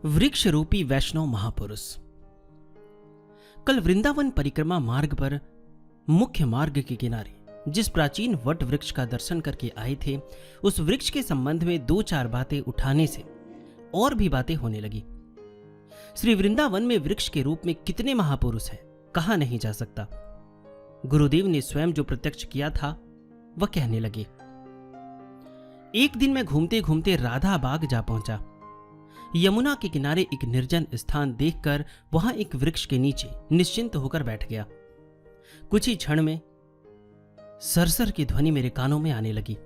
वृक्ष रूपी वैष्णव महापुरुष। कल वृंदावन परिक्रमा मार्ग पर मुख्य मार्ग के किनारे जिस प्राचीन वट वृक्ष का दर्शन करके आए थे, उस वृक्ष के संबंध में दो चार बातें उठाने से और भी बातें होने लगी। श्री वृंदावन में वृक्ष के रूप में कितने महापुरुष हैं, कहा नहीं जा सकता। गुरुदेव ने स्वयं जो प्रत्यक्ष किया था वह कहने लगे। एक दिन मैं घूमते घूमते राधा बाग जा पहुंचा। यमुना के किनारे एक निर्जन स्थान देखकर वहां एक वृक्ष के नीचे निश्चिंत होकर बैठ गया। कुछ ही क्षण में सरसर की ध्वनि मेरे कानों में आने लगी।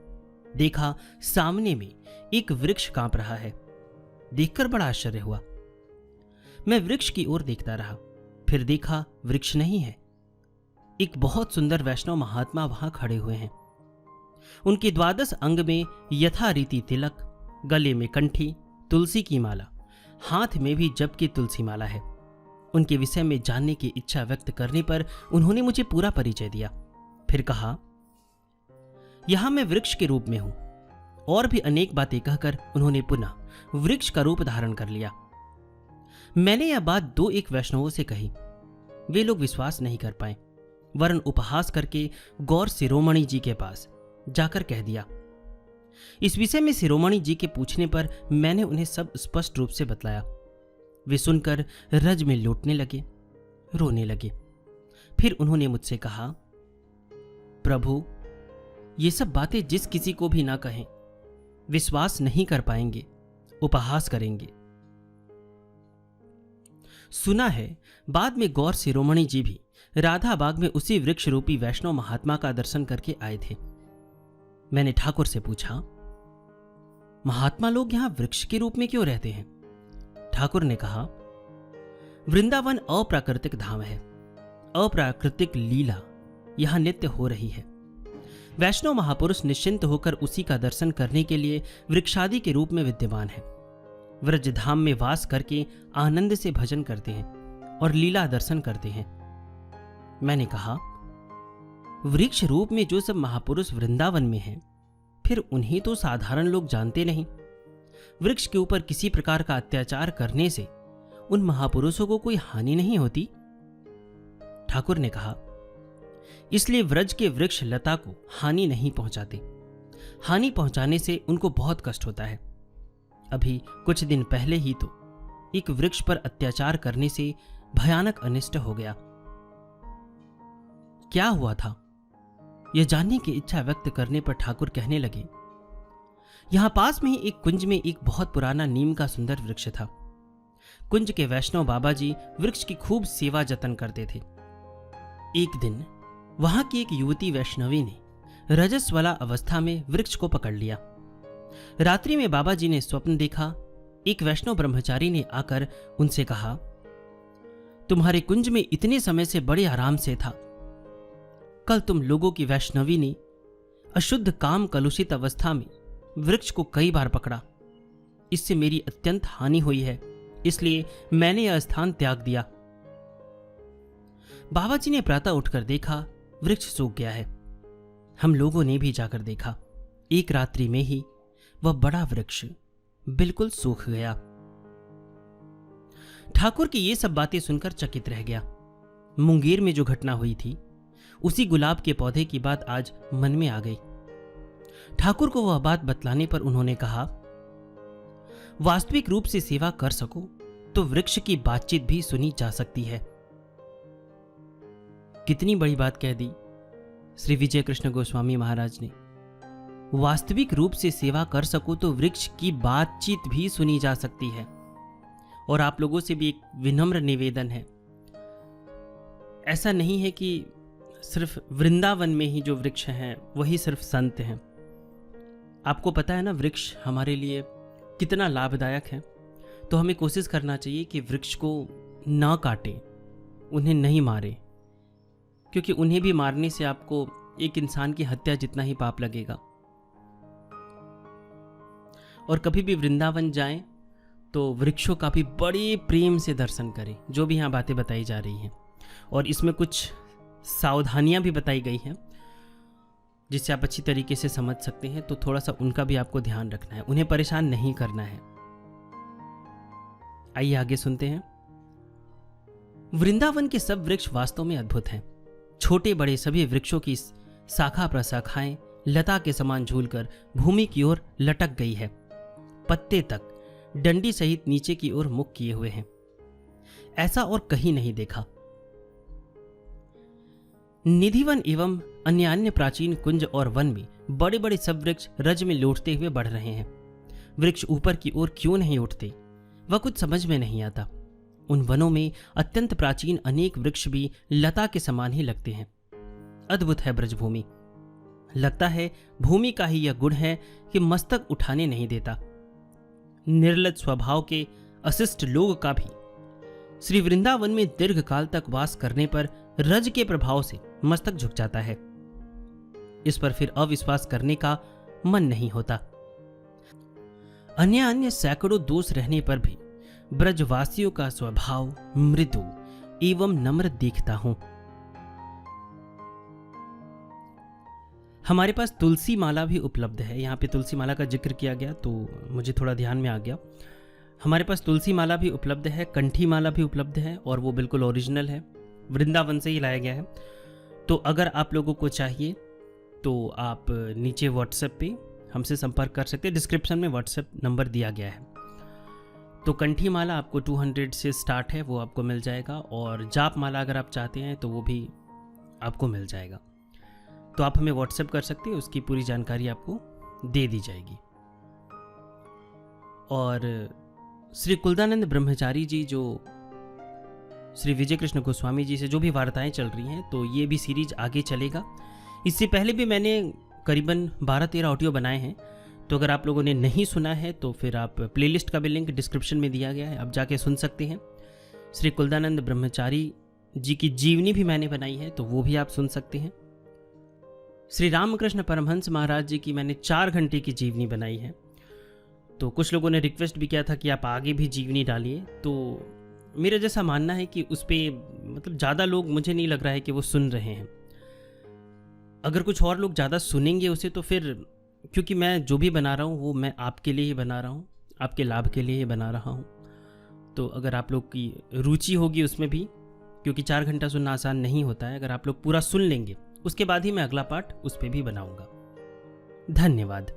देखा सामने में एक वृक्ष कांप रहा है। देखकर बड़ा आश्चर्य हुआ। मैं वृक्ष की ओर देखता रहा, फिर देखा वृक्ष नहीं है। एक बहुत सुंदर वैष्णव महात्मा वहां खड़े हुए हैं। उनके द्वादश अंग में यथारीति तिलक, गले में कंठी, तुलसी की माला, हाथ में भी जप की तुलसी माला है। उनके विषय में जानने की इच्छा व्यक्त करने पर उन्होंने मुझे पूरा परिचय दिया। फिर कहा, यहां मैं वृक्ष के रूप में हूं। और भी अनेक बातें कहकर उन्होंने पुनः वृक्ष का रूप धारण कर लिया। मैंने यह बात दो एक वैष्णवों से कही। वे लोग विश्वास नहीं कर पाए, वरन उपहास करके गौर शिरोमणि जी के पास जाकर कह दिया। इस विषय में शिरोमणि जी के पूछने पर मैंने उन्हें सब स्पष्ट रूप से बतलाया। वे सुनकर रज में लौटने लगे, रोने लगे। फिर उन्होंने मुझसे कहा, प्रभु, ये सब बातें जिस किसी को भी ना कहें, विश्वास नहीं कर पाएंगे, उपहास करेंगे। सुना है बाद में गौर शिरोमणि जी भी राधा बाग में उसी वृक्ष रूपी वैष्णव महात्मा का दर्शन करके आए थे। मैंने ठाकुर से पूछा, महात्मा लोग यहां वृक्ष के रूप में क्यों रहते हैं? ठाकुर ने कहा, वृंदावन अप्राकृतिक धाम है। अप्राकृतिक लीला यहां नित्य हो रही है। वैष्णव महापुरुष निश्चिंत होकर उसी का दर्शन करने के लिए वृक्षादि के रूप में विद्यमान है। व्रज धाम में वास करके आनंद से भजन करते हैं और लीला दर्शन करते हैं। मैंने कहा, वृक्ष रूप में जो सब महापुरुष वृंदावन में हैं, फिर उन्हें तो साधारण लोग जानते नहीं। वृक्ष के ऊपर किसी प्रकार का अत्याचार करने से उन महापुरुषों को कोई हानि नहीं होती। ठाकुर ने कहा, इसलिए व्रज के वृक्ष लता को हानि नहीं पहुंचाते। हानि पहुंचाने से उनको बहुत कष्ट होता है। अभी कुछ दिन पहले ही तो एक वृक्ष पर अत्याचार करने से भयानक अनिष्ट हो गया। क्या हुआ था, यह जानने की इच्छा व्यक्त करने पर ठाकुर कहने लगे, यहां पास में ही एक कुंज में एक बहुत पुराना नीम का सुंदर वृक्ष था। कुंज के वैष्णव बाबा जी वृक्ष की खूब सेवा जतन करते थे। एक दिन वहां की एक युवती वैष्णवी ने रजस वाला अवस्था में वृक्ष को पकड़ लिया। रात्रि में बाबा जी ने स्वप्न देखा। एक वैष्णव ब्रह्मचारी ने आकर उनसे कहा, तुम्हारे कुंज में इतने समय से बड़े आराम से था। कल तुम लोगों की वैष्णवी ने अशुद्ध काम कलुषित अवस्था में वृक्ष को कई बार पकड़ा। इससे मेरी अत्यंत हानि हुई है, इसलिए मैंने यह स्थान त्याग दिया। बाबा जी ने प्रातः उठकर देखा, वृक्ष सूख गया है। हम लोगों ने भी जाकर देखा, एक रात्रि में ही वह बड़ा वृक्ष बिल्कुल सूख गया। ठाकुर की ये सब बातें सुनकर चकित रह गया। मुंगेर में जो घटना हुई थी, उसी गुलाब के पौधे की बात आज मन में आ गई। ठाकुर को वह बात बतलाने पर उन्होंने कहा, वास्तविक रूप से सेवा कर सको तो वृक्ष की बातचीत भी सुनी जा सकती है। कितनी बड़ी बात कह दी श्री विजय कृष्ण गोस्वामी महाराज ने। वास्तविक रूप से सेवा कर सको तो वृक्ष की बातचीत भी सुनी जा सकती है। और आप लोगों से भी एक विनम्र निवेदन है, ऐसा नहीं है कि सिर्फ वृंदावन में ही जो वृक्ष हैं वही सिर्फ संत हैं। आपको पता है ना, वृक्ष हमारे लिए कितना लाभदायक है। तो हमें कोशिश करना चाहिए कि वृक्ष को ना काटें, उन्हें नहीं मारें, क्योंकि उन्हें भी मारने से आपको एक इंसान की हत्या जितना ही पाप लगेगा। और कभी भी वृंदावन जाएं तो वृक्षों का भी बड़े प्रेम से दर्शन करें, जो भी यहाँ बातें बताई जा रही हैं। और इसमें कुछ सावधानियां भी बताई गई हैं जिससे आप अच्छी तरीके से समझ सकते हैं, तो थोड़ा सा उनका भी आपको ध्यान रखना है, उन्हें परेशान नहीं करना है। आइए आगे सुनते हैं। वृंदावन के सब वृक्ष वास्तव में अद्भुत हैं। छोटे बड़े सभी वृक्षों की शाखा प्रशाखाएं लता के समान झूलकर भूमि की ओर लटक गई है। पत्ते तक डंडी सहित नीचे की ओर मुख किए हुए हैं। ऐसा और कहीं नहीं देखा। निधिवन एवं अन्य प्राचीन कुंज और वन में बड़े बड़े सब वृक्ष रज में लौटते हुए बढ़ रहे हैं। वृक्ष ऊपर की ओर क्यों नहीं उठते, वह कुछ समझ में नहीं आता। उन वनों में अत्यंत प्राचीन अनेक वृक्ष भी लता के समान ही लगते हैं। अद्भुत है ब्रजभूमि। लगता है भूमि का ही यह गुण है कि मस्तक उठाने नहीं देता। निर्लज स्वभाव के अशिष्ट लोग का भी श्री वृंदावन में दीर्घ काल तक वास करने पर रज के प्रभाव से मस्तक झुक जाता है। इस पर फिर अविश्वास करने का मन नहीं होता। अन्य सैकड़ों दोष रहने पर भी ब्रजवासियों का स्वभाव मृदु एवं नम्र देखता हूं। हमारे पास तुलसी माला भी उपलब्ध है। यहाँ पे तुलसी माला का जिक्र किया गया तो मुझे थोड़ा ध्यान में आ गया। हमारे पास तुलसी माला भी उपलब्ध है, कंठी माला भी उपलब्ध है और वो बिल्कुल ओरिजिनल है, वृंदावन से ही लाया गया है। तो अगर आप लोगों को चाहिए तो आप नीचे व्हाट्सएप पे हमसे संपर्क कर सकते हैं। डिस्क्रिप्शन में व्हाट्सएप नंबर दिया गया है। तो कंठी माला आपको 200 से स्टार्ट है, वो आपको मिल जाएगा। और जाप माला अगर आप चाहते हैं तो वो भी आपको मिल जाएगा। तो आप हमें व्हाट्सएप कर सकते हैं, उसकी पूरी जानकारी आपको दे दी जाएगी। और श्री कुलदानंद ब्रह्मचारी जी जो श्री विजय कृष्ण गोस्वामी जी से जो भी वार्ताएं चल रही हैं, तो ये भी सीरीज आगे चलेगा। इससे पहले भी मैंने करीबन 12-13 ऑडियो बनाए हैं। तो अगर आप लोगों ने नहीं सुना है तो फिर आप प्लेलिस्ट का भी लिंक डिस्क्रिप्शन में दिया गया है, आप जाके सुन सकते हैं। श्री कुलदानंद ब्रह्मचारी जी की जीवनी भी मैंने बनाई है, तो वो भी आप सुन सकते हैं। श्री रामकृष्ण परमहंस महाराज जी की मैंने 4 घंटे की जीवनी बनाई है। तो कुछ लोगों ने रिक्वेस्ट भी किया था कि आप आगे भी जीवनी डालिए। तो मेरा जैसा मानना है कि उस पर मतलब ज़्यादा लोग, मुझे नहीं लग रहा है कि वो सुन रहे हैं। अगर कुछ और लोग ज़्यादा सुनेंगे उसे तो फिर, क्योंकि मैं जो भी बना रहा हूँ वो मैं आपके लिए ही बना रहा हूँ, आपके लाभ के लिए ही बना रहा हूँ। तो अगर आप लोग की रुचि होगी उसमें भी, क्योंकि 4 घंटा सुनना आसान नहीं होता है, अगर आप लोग पूरा सुन लेंगे उसके बाद ही मैं अगला पार्ट उस पर भी बनाऊँगा। धन्यवाद।